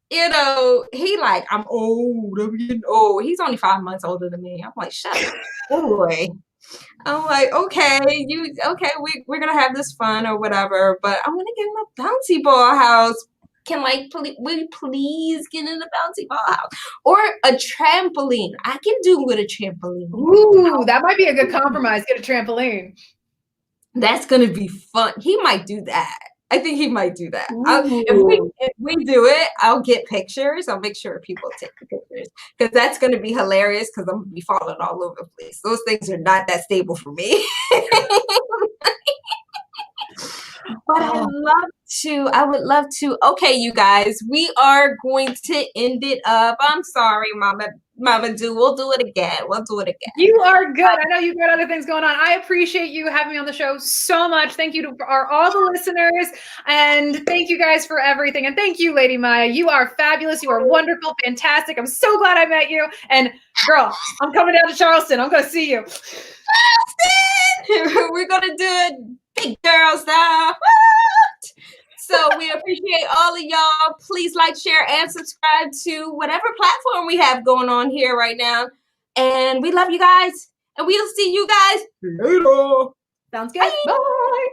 you know, he like, I'm old, I'm getting old. He's only 5 months older than me. I'm like, shut up. Anyway. I'm like, okay, we're gonna have this fun or whatever, but I want to get in a bouncy ball house. Can will you please get in a bouncy ball house or a trampoline? I can do with a trampoline. Ooh, that might be a good compromise. Get a trampoline. That's gonna be fun. He might do that. I think he might do that. If we do it, I'll get pictures. I'll make sure people take the pictures because that's going to be hilarious because I'm going to be falling all over the place. Those things are not that stable for me. But I would love to. Okay, you guys, we are going to end it up. I'm sorry, Mama Do. We'll do it again. You are good. I know you've got other things going on. I appreciate you having me on the show so much. Thank you to all the listeners. And thank you guys for everything. And thank you, Lady Myya. You are fabulous. You are wonderful, fantastic. I'm so glad I met you. And girl, I'm coming down to Charleston. I'm going to see you. Charleston! We're going to do it big girl style. So we appreciate all of y'all. Please like, share, and subscribe to whatever platform we have going on here right now. And we love you guys. And we'll see you guys later. Sounds good. Bye.